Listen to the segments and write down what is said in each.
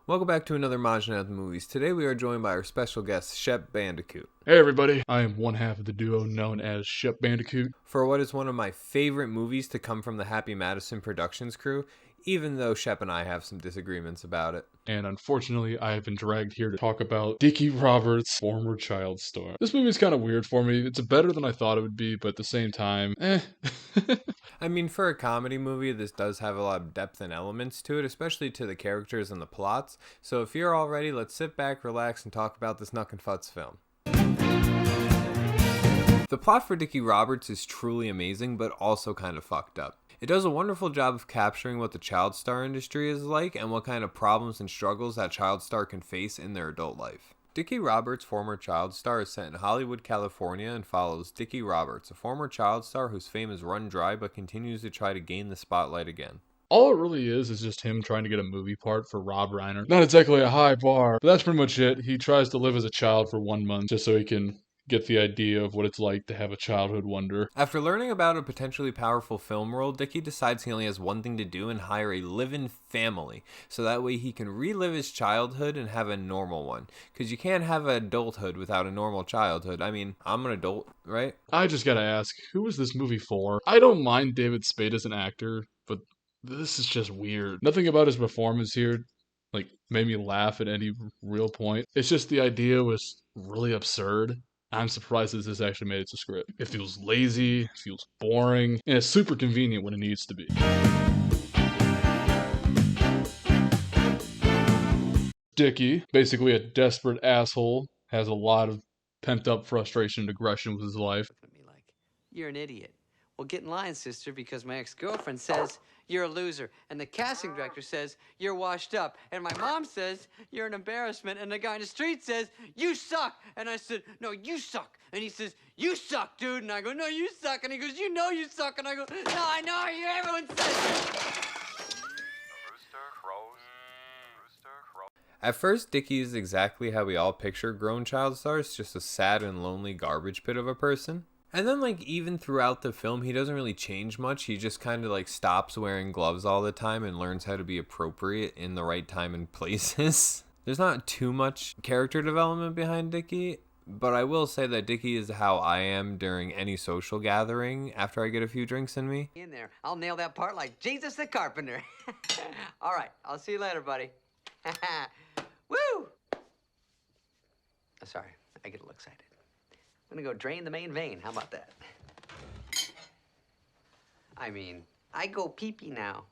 Welcome back to another Majin at the Movies. Today we are joined by our special guest, ShepBandicoot, Hey everybody, I am one half of the duo known as ShepBandicoot. for what is one of my favorite movies to come from the Happy Madison Productions crew, even though Shep and I have some disagreements about it. And unfortunately, I have been dragged here to talk about Dickie Roberts' former child star. This movie is kind of weird for me. It's better than I thought it would be, but at the same time, I mean, for a comedy movie, this does have a lot of depth and elements to it, especially to the characters and the plots. So if you're all ready, let's sit back, relax, and talk about this Nucking Futs film. The plot for Dickie Roberts is truly amazing, but also kind of fucked up. It does a wonderful job of capturing what the child star industry is like and what kind of problems and struggles that child star can face in their adult life. Dickie Roberts' former child star is set in Hollywood, California, and follows Dickie Roberts, a former child star whose fame has run dry but continues to try to gain the spotlight again. all it really is just him trying to get a movie part for Rob Reiner. Not exactly a high bar, but that's pretty much it. He tries to live as a child for 1 month just so he can get the idea of what it's like to have a childhood wonder. After learning about a potentially powerful film role, Dickie decides he only has one thing to do and hire a live-in family, so that way he can relive his childhood and have a normal one. Because you can't have an adulthood without a normal childhood. I mean, I'm an adult, right? I just gotta ask, who was this movie for? I don't mind David Spade as an actor, but this is just weird. Nothing about his performance here made me laugh at any real point. It's just the idea was really absurd. I'm surprised that this actually made it to script. It feels lazy, it feels boring, and it's super convenient when it needs to be. Dickie, basically a desperate asshole, has a lot of pent-up frustration and aggression with his life. At me like, you're an idiot. Well, get in line, sister, because my ex-girlfriend says you're a loser, and the casting director says you're washed up, and my mom says you're an embarrassment, and the guy in the street says you suck, and I said, no, you suck, and he says, you suck, dude, and I go, no, you suck, and he goes, you know you suck, and I go, no, I know you, everyone says At first, Dickie is exactly how we all picture grown child stars, just a sad and lonely garbage pit of a person. And then, even throughout the film, he doesn't really change much. He just kind of, stops wearing gloves all the time and learns how to be appropriate in the right time and places. There's not too much character development behind Dickie, but I will say that Dickie is how I am during any social gathering after I get a few drinks in me. in there. I'll nail that part like Jesus the Carpenter. All right, I'll see you later, buddy. Woo! Oh, sorry, I get a little excited. I'm gonna go drain the main vein. How about that? I mean, I go pee-pee now.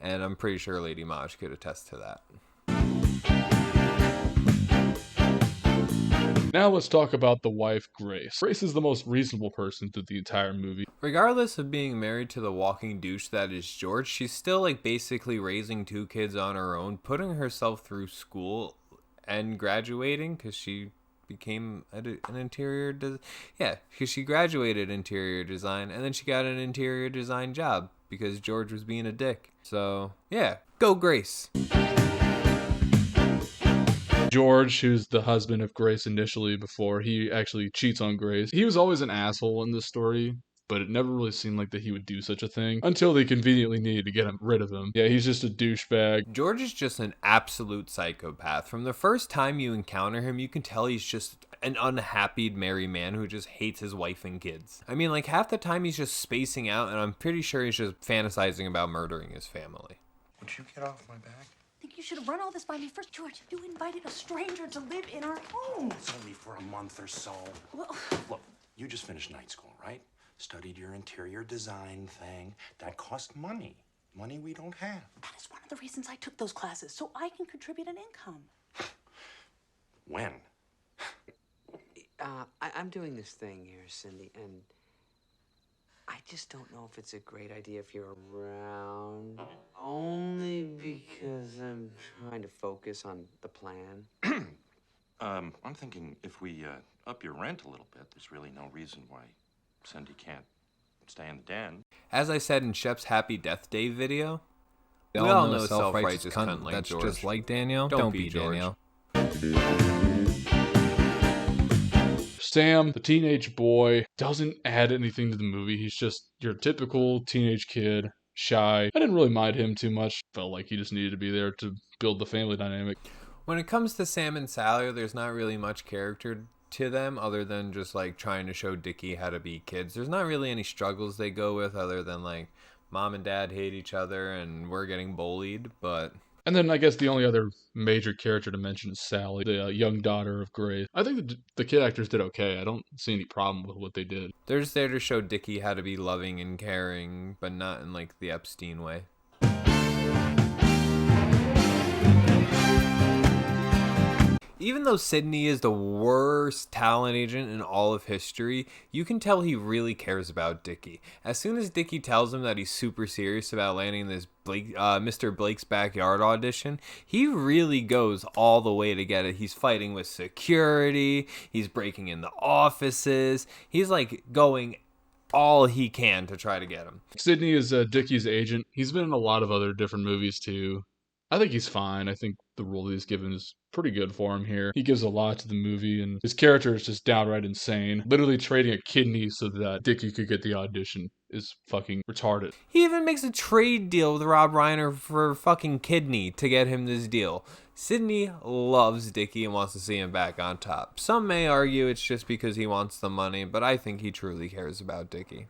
And I'm pretty sure Lady Maj could attest to that. Now let's talk about the wife, Grace. Grace is the most reasonable person through the entire movie. Regardless of being married to the walking douche that is George, she's still basically raising 2 kids on her own, putting herself through school and graduating because she became an interior because she graduated interior design and then she got an interior design job because George was being a dick. So yeah, go Grace. George, who's the husband of Grace initially before he actually cheats on Grace, he was always an asshole in this story, but it never really seemed like that he would do such a thing until they conveniently needed to get rid of him. Yeah, he's just a douchebag. George is just an absolute psychopath. From the first time you encounter him, you can tell he's just an unhappy married man who just hates his wife and kids. I mean, half the time he's just spacing out, and I'm pretty sure he's just fantasizing about murdering his family. Would you get off my back? I think you should have run all this by me first, George. You invited a stranger to live in our home. It's only for a month or so. Well, Look, you just finished night school, right? Studied your interior design thing. That cost money. Money we don't have. that is one of the reasons I took those classes, so I can contribute an income. When? I'm doing this thing here, Cindy, and I just don't know if it's a great idea if you're around. Only because I'm trying to focus on the plan. I'm thinking if we up your rent a little bit, there's really no reason why Cindy can't stay in the den. As I said in Shep's Happy Death Day video, we all know a self-righteous cunt like that's George. just like Danielle. Don't be George. Danielle. Sam, the teenage boy, doesn't add anything to the movie. He's just your typical teenage kid, shy. I didn't really mind him too much. Felt like he just needed to be there to build the family dynamic. When it comes to Sam and Sally, there's not really much character to them other than just like trying to show Dickie how to be kids. There's not really any struggles they go with other than like mom and dad hate each other and we're getting bullied, but... And then I guess the only other major character to mention is Sally, the young daughter of Grace. I think the kid actors did okay. I don't see any problem with what they did. They're just there to show Dickie how to be loving and caring, but not in like the Epstein way. Even though Sidney is the worst talent agent in all of history, you can tell he really cares about Dickie. As soon as Dickie tells him that he's super serious about landing this Mr. Blake's Backyard audition, he really goes all the way to get it. He's fighting with security, he's breaking in the offices, he's like going all he can to try to get him. Sidney is Dickie's agent. He's been in a lot of other different movies too. I think he's fine. I think the role that he's given is pretty good for him here. He gives a lot to the movie, and his character is just downright insane. Literally trading a kidney so that Dickie could get the audition is fucking retarded. He even makes a trade deal with Rob Reiner for a fucking kidney to get him this deal. Sidney loves Dickie and wants to see him back on top. Some may argue it's just because he wants the money, but I think he truly cares about Dickie.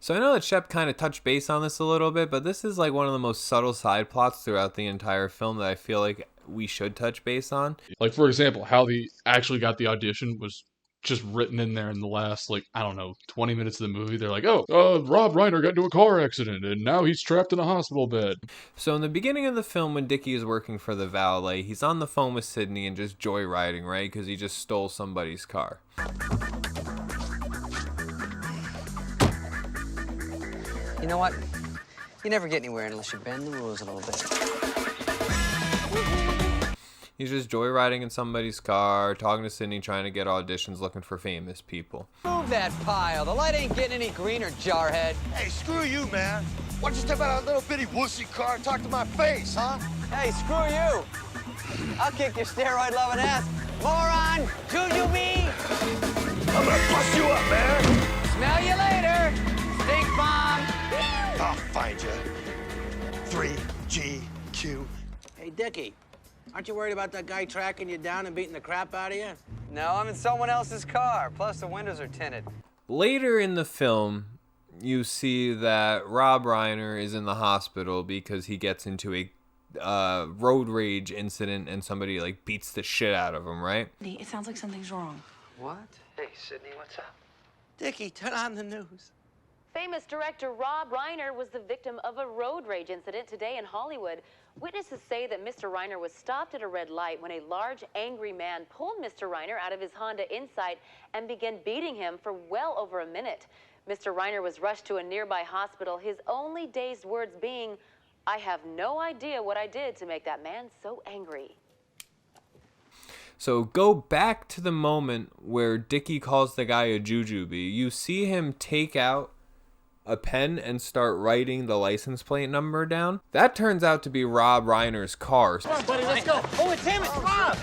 So I know that Shep kind of touched base on this a little bit, but this is like one of the most subtle side plots throughout the entire film that I feel like we should touch base on. Like, for example, how they actually got the audition was just written in there in the last, 20 minutes of the movie. They're like, Rob Reiner got into a car accident, and now he's trapped in a hospital bed. So in the beginning of the film, when Dickie is working for the valet, he's on the phone with Sidney and just joyriding, right? Because he just stole somebody's car. You know what? You never get anywhere unless you bend the rules a little bit. He's just joyriding in somebody's car, talking to Sidney, trying to get auditions, looking for famous people. Move that pile. The light ain't getting any greener, jarhead. Hey, screw you, man. Why don't you step out of that little bitty wussy car and talk to my face, huh? Hey, screw you. I'll kick your steroid-loving ass. Moron! Juju me! I'm gonna bust you up, man. Smell you later. Stink bomb. I'll find you. 3GQ. Hey, Dickie, aren't you worried about that guy tracking you down and beating the crap out of you? No, I'm in someone else's car. Plus, the windows are tinted. Later in the film, you see that Rob Reiner is in the hospital because he gets into a road rage incident and somebody beats the shit out of him, right? It sounds like something's wrong. What? Hey, Sidney, what's up? Dickie, turn on the news. Famous director Rob Reiner was the victim of a road rage incident today in Hollywood. Witnesses say that Mr. Reiner was stopped at a red light when a large, angry man pulled Mr. Reiner out of his Honda Insight and began beating him for well over a minute. Mr. Reiner was rushed to a nearby hospital, his only dazed words being, "I have no idea what I did to make that man so angry." So go back to the moment where Dickie calls the guy a jujube. You see him take out a pen and start writing the license plate number down. That turns out to be Rob Reiner's car. Come on, buddy, let's go. Oh, it's him, it's Rob.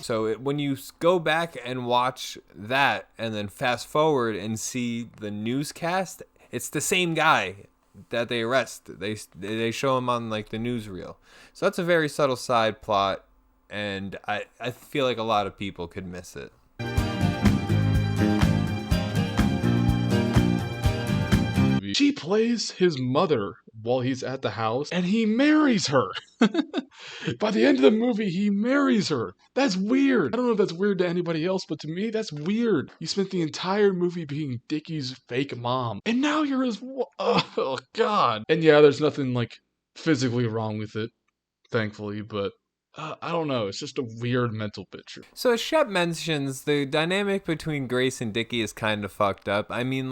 So when you go back and watch that and then fast forward and see the newscast, it's the same guy that they arrest. They show him on the newsreel. So that's a very subtle side plot, and I feel like a lot of people could miss it. She plays his mother while he's at the house, and he marries her. By the end of the movie, he marries her. That's weird. I don't know if that's weird to anybody else, but to me, that's weird. You spent the entire movie being Dickie's fake mom, and now you're his... Oh, God. And yeah, there's nothing, physically wrong with it, thankfully, but... I don't know. It's just a weird mental picture. So as Shep mentions, the dynamic between Grace and Dickie is kind of fucked up. I mean,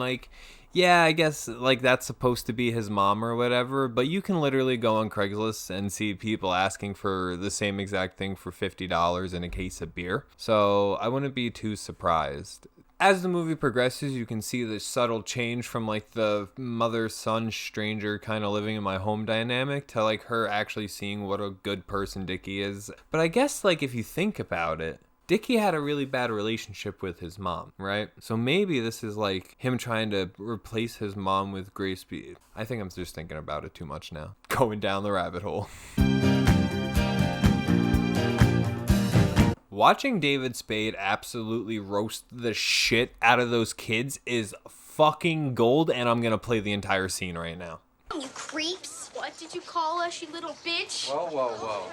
yeah, I guess that's supposed to be his mom or whatever, but you can literally go on Craigslist and see people asking for the same exact thing for $50 in a case of beer. So I wouldn't be too surprised As the movie progresses, you can see the subtle change from like the mother-son stranger kind of living in my home dynamic to like her actually seeing what a good person Dickie is. But I guess like if you think about it, Dickie had a really bad relationship with his mom, right? So maybe this is like him trying to replace his mom with Grace B. I think I'm just thinking about it too much now. Going down the rabbit hole. Watching David Spade absolutely roast the shit out of those kids is fucking gold, and I'm gonna play the entire scene right now. You creeps. What did you call us, you little bitch? Whoa, whoa, whoa.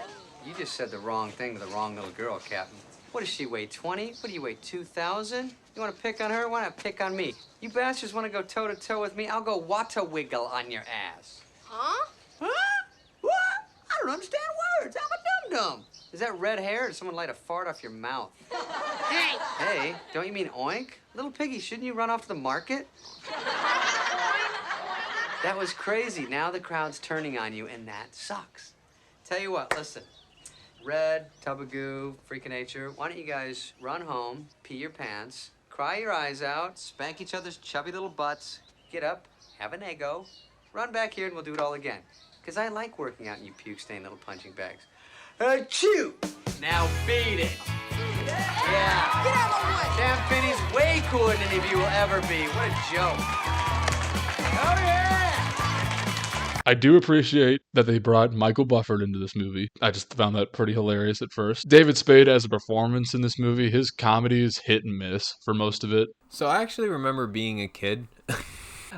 You just said the wrong thing to the wrong little girl, Captain. What does she weigh, 20? What do you weigh, 2,000? You want to pick on her? Why not pick on me? You bastards want to go toe-to-toe with me? I'll go wata wiggle on your ass. Huh? Huh? What? I don't understand words. I'm a dum-dum. Is that red hair or did someone light a fart off your mouth? Hey! Hey, don't you mean oink? Little piggy, shouldn't you run off to the market? That was crazy. Now the crowd's turning on you, and that sucks. Tell you what, listen. Red, Tubagoo, Freak of Nature, why don't you guys run home, pee your pants, cry your eyes out, spank each other's chubby little butts, get up, have an ego, run back here, and we'll do it all again. Because I like working out in you puke-stained little punching bags. Achoo! Now beat it. Yeah. Get out of my way! Damn Finney's way cooler than any of you will ever be. What a joke. Oh, yeah! I do appreciate that they brought Michael Bufford into this movie. I just found that pretty hilarious at first. David Spade as a performance in this movie, his comedy is hit and miss for most of it. So I actually remember being a kid.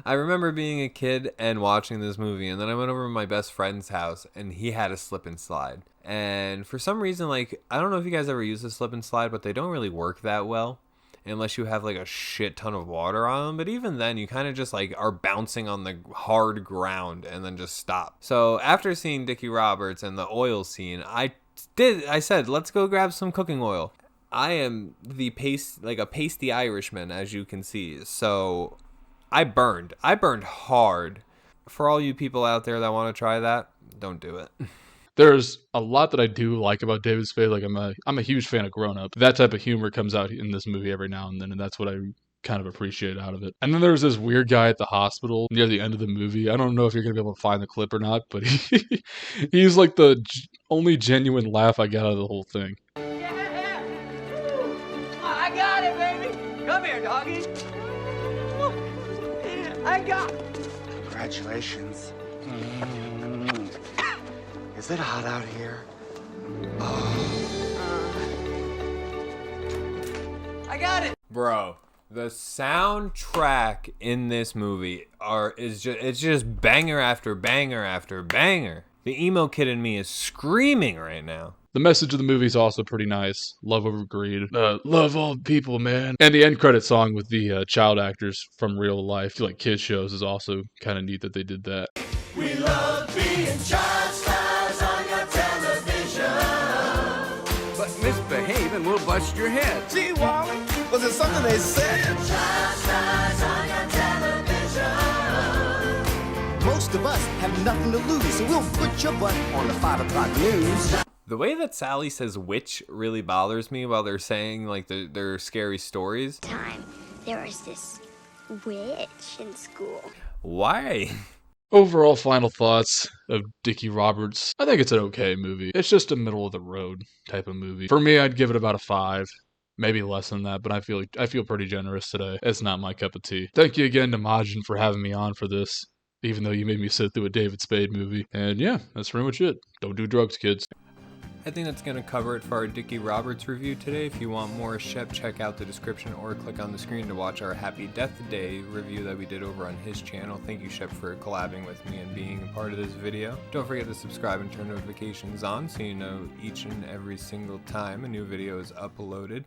I remember being a kid and watching this movie, and then I went over to my best friend's house, and he had a slip and slide. And for some reason, like, I don't know if you guys ever use a slip and slide, but they don't really work that well unless you have like a shit ton of water on them. But even then, you kind of just like are bouncing on the hard ground and then just stop. So after seeing Dickie Roberts and the oil scene, I said, let's go grab some cooking oil. I am a pasty Irishman, as you can see. So I burned hard. For all you people out there that want to try that, don't do it. There's a lot that I do like about David Spade. Like I'm a huge fan of Grown Up. That type of humor comes out in this movie every now and then, and that's what I kind of appreciate out of it. And then there's this weird guy at the hospital near the end of the movie. I don't know if you're gonna be able to find the clip or not, but he's like the only genuine laugh I got out of the whole thing. Yeah! I got it, baby! Come here, doggy! I got it! Congratulations. Is it hot out here? I got it! Bro, the soundtrack in this movie is just banger after banger after banger. The emo kid in me is screaming right now. The message of the movie is also pretty nice. Love over greed. Love all people, man. And the end credit song with the child actors from real life, like kids shows, is also kind of neat that they did that. We love being child stars on your television. But misbehave and we'll bust your head. Gee, Wally, was it something they said? Child stars on your television. Most of us have nothing to lose, so we'll put your butt on the 5 o'clock news. The way that Sally says witch really bothers me while they're saying like their scary stories. Time, there was this witch in school. Why? Overall final thoughts of Dickie Roberts. I think it's an okay movie. It's just a middle of the road type of movie. For me, I'd give it about a 5. Maybe less than that, but I feel pretty generous today. It's not my cup of tea. Thank you again to Majin for having me on for this, even though you made me sit through a David Spade movie. And yeah, that's pretty much it. Don't do drugs, kids. I think that's going to cover it for our Dickie Roberts review today. If you want more Shep, check out the description or click on the screen to watch our Happy Death Day review that we did over on his channel. Thank you, Shep, for collabing with me and being a part of this video. Don't forget to subscribe and turn notifications on so you know each and every single time a new video is uploaded.